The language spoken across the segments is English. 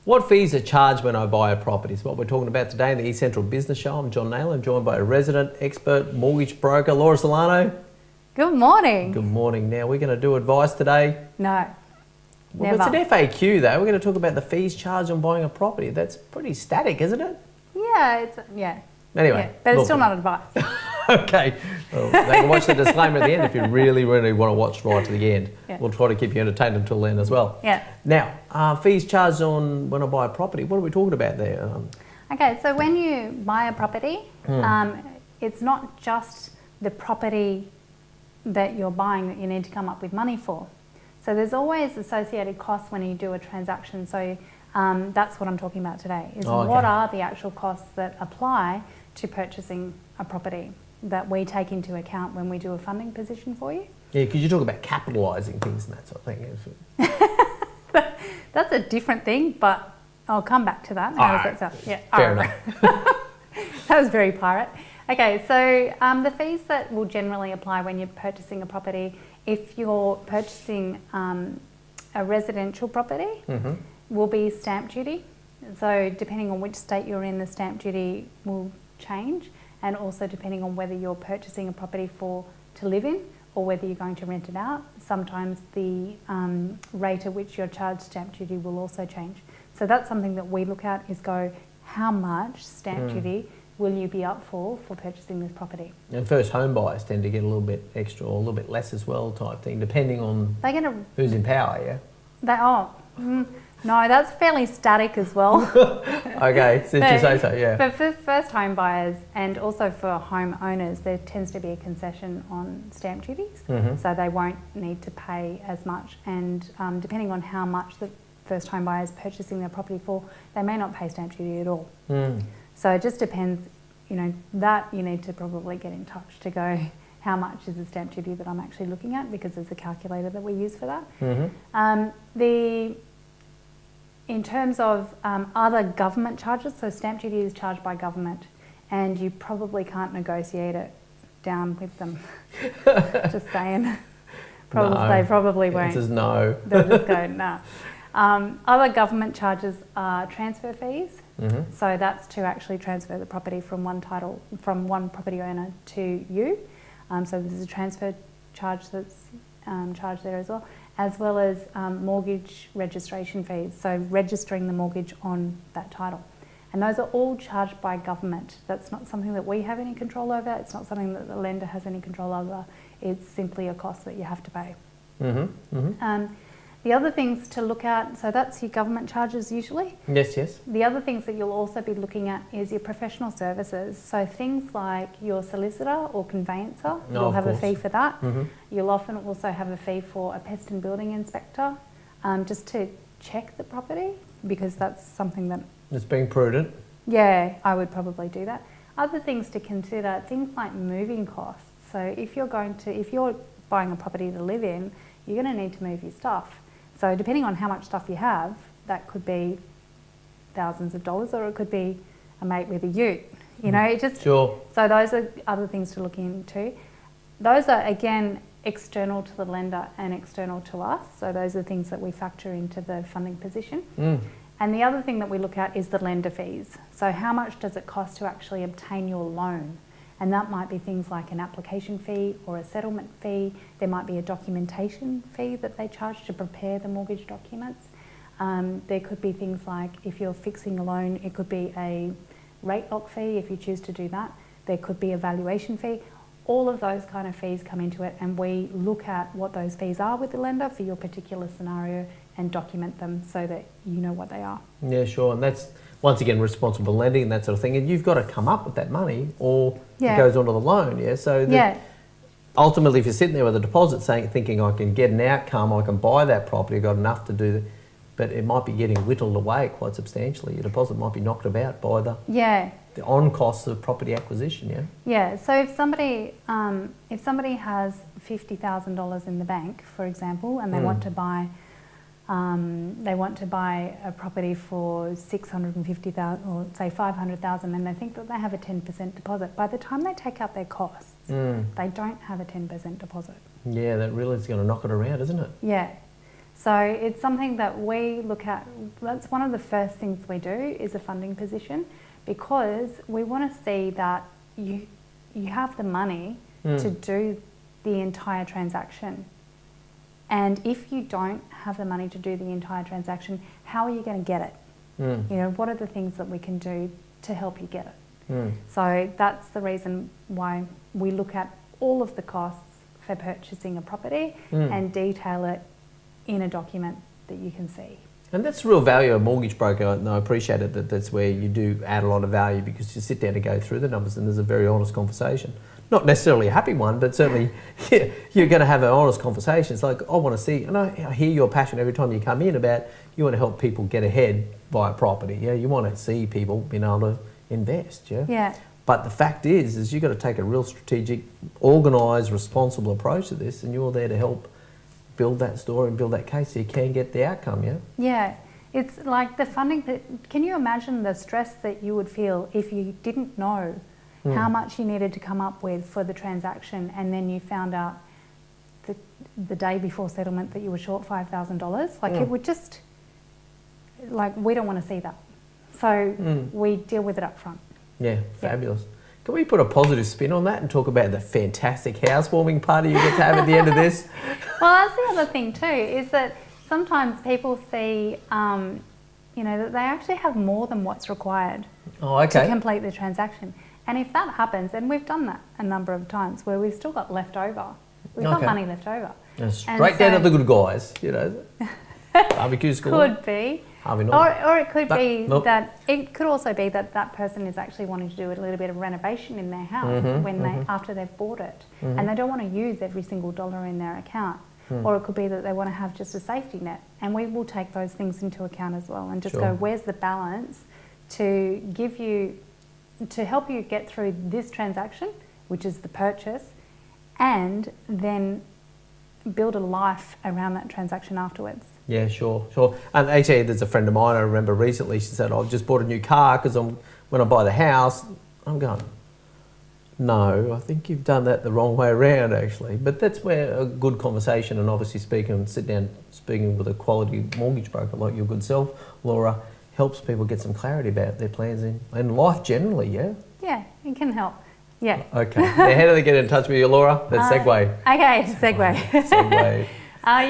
What fees are charged when I buy a property is what we're talking about today in the East Central Business Show. I'm John Naylor. I'm joined by a resident expert mortgage broker, Laura Sillano. Good morning. Good morning. Now, we're going to do advice today. No, Well, never. it's an FAQ though. We're going to talk about the fees charged on buying a property. That's pretty static, isn't it? Yeah. Anyway. Yeah, but it's still not advice. Okay. Well, they can watch the disclaimer at the end if you really want to watch right to the end. Yeah. We'll try to keep you entertained until then as well. Yeah. Now, fees charged on when I buy a property. What are we talking about there? Okay, so when you buy a property, it's not just the property that you're buying that you need to come up with money for. So there's always associated costs when you do a transaction. So that's what I'm talking about today, is what are the actual costs that apply to purchasing a property that we take into account when we do a funding position for you. Yeah, because you talk about capitalising things and that sort of thing. That's a different thing, but I'll come back to that. All right. Does that sound? Yeah. Fair enough. That was very pirate. Okay, so the fees that will generally apply when you're purchasing a property, if you're purchasing a residential property, will be stamp duty. So depending on which state you're in, the stamp duty will change, and also depending on whether you're purchasing a property to live in or whether you're going to rent it out, sometimes the rate at which you're charged stamp duty will also change. So that's something that we look at, is how much stamp duty will you be up for purchasing this property? And first home buyers tend to get a little bit extra or a little bit less as well, type thing, depending on who's in power, yeah? No, that's fairly static as well. Okay, since you say so, yeah. But for first home buyers and also for home owners, there tends to be a concession on stamp duties, so they won't need to pay as much. And depending on how much the first home buyer is purchasing their property for, they may not pay stamp duty at all. So it just depends, that you need to probably get in touch to go, how much is the stamp duty that I'm actually looking at, because there's a calculator that we use for that. In terms of other government charges, so stamp duty is charged by government, and you probably can't negotiate it down with them. Just saying. They probably won't. It says no. They'll just go, no. Other government charges are transfer fees. So that's to actually transfer the property from one property owner to you. So there's a transfer charge that's charged there as well as mortgage registration fees, so registering the mortgage on that title. And those are all charged by government. That's not something that we have any control over. It's not something that the lender has any control over. It's simply a cost that you have to pay. The other things to look at, so that's your government charges usually. Yes. The other things that you'll also be looking at is your professional services. So things like your solicitor or conveyancer, you'll have a fee for that. You'll often also have a fee for a pest and building inspector, just to check the property, because that's something that... It's being prudent. Yeah, I would probably do that. Other things to consider, things like moving costs. So if you're buying a property to live in, you're going to need to move your stuff. So depending on how much stuff you have, that could be thousands of dollars, or it could be a mate with a ute. Sure. So those are other things to look into. Those are, again, external to the lender and external to us. So those are things that we factor into the funding position. And the other thing that we look at is the lender fees. So how much does it cost to actually obtain your loan? And that might be things like an application fee or a settlement fee. There might be a documentation fee that they charge to prepare the mortgage documents. There could be things like, if you're fixing a loan, it could be a rate lock fee if you choose to do that. There could be a valuation fee. All of those kind of fees come into it, and we look at what those fees are with the lender for your particular scenario and document them so that you know what they are. Yeah, sure. And that's, once again, responsible lending and that sort of thing. And you've got to come up with that money, or it goes onto the loan, yeah? So ultimately, if you're sitting there with a deposit thinking I can get an outcome, I can buy that property, I've got enough to do that, but it might be getting whittled away quite substantially. Your deposit might be knocked about by the on costs of property acquisition, Yeah, so if somebody has $50,000 in the bank, for example, and they want to buy a property for $650,000 or say $500,000, and they think that they have a 10% deposit. By the time they take out their costs, they don't have a 10% deposit. Yeah, that really is going to knock it around, isn't it? Yeah. So it's something that we look at. That's one of the first things we do is a funding position, because we want to see that you have the money to do the entire transaction. And if you don't have the money to do the entire transaction, how are you going to get it? You know, what are the things that we can do to help you get it? So that's the reason why we look at all of the costs for purchasing a property and detail it in a document that you can see. And that's the real value of a mortgage broker, and I appreciate it, that's where you do add a lot of value, because you sit down to go through the numbers and there's a very honest conversation. Not necessarily a happy one, but certainly you're going to have an honest conversation. It's like, I want to see, and I hear your passion every time you come in about you want to help people get ahead via property. Yeah, you want to see people being able to invest. Yeah. But the fact is you've got to take a real strategic, organised, responsible approach to this, and you're there to help build that story and build that case so you can get the outcome. Yeah. It's like the funding. Can you imagine the stress that you would feel if you didn't know how much you needed to come up with for the transaction, and then you found out the day before settlement that you were short $5,000? Like it would just, like, we don't want to see that. So we deal with it up front. Yeah, fabulous. Can we put a positive spin on that and talk about the fantastic housewarming party you get to have at the end of this? Well, that's the other thing too, is that sometimes people see, you know, that they actually have more than what's required to complete the transaction. And if that happens, and we've done that a number of times where we've still got left over, we've got money left over. Straight down to the good guys, you know. Barbecue school. Could be. Or it could be that, it could also be that that person is actually wanting to do a little bit of renovation in their house after they've bought it. And they don't want to use every single dollar in their account. Or it could be that they want to have just a safety net. And we will take those things into account as well, and just go, where's the balance to give you, to help you get through this transaction, which is the purchase, and then build a life around that transaction afterwards. Yeah, sure. And actually, there's a friend of mine I remember recently, she said, I've just bought a new car because when I buy the house, I'm going, no, I think you've done that the wrong way around, actually. But that's where a good conversation, and obviously speaking with a quality mortgage broker like your good self, Laura, helps people get some clarity about their plans in life generally, yeah? Yeah, it can help. Yeah. Okay. Now, how do they get in touch with you, Laura? Let's segue. Okay, segue. Segue.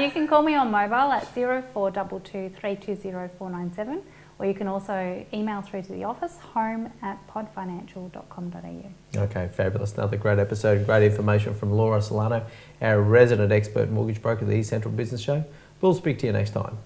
You can call me on mobile at 0422 320 497, or you can also email through to the office, home@podfinancial.com.au. Okay, fabulous. Another great episode, great information from Laura Sillano, our resident expert mortgage broker at the East Central Business Show. We'll speak to you next time.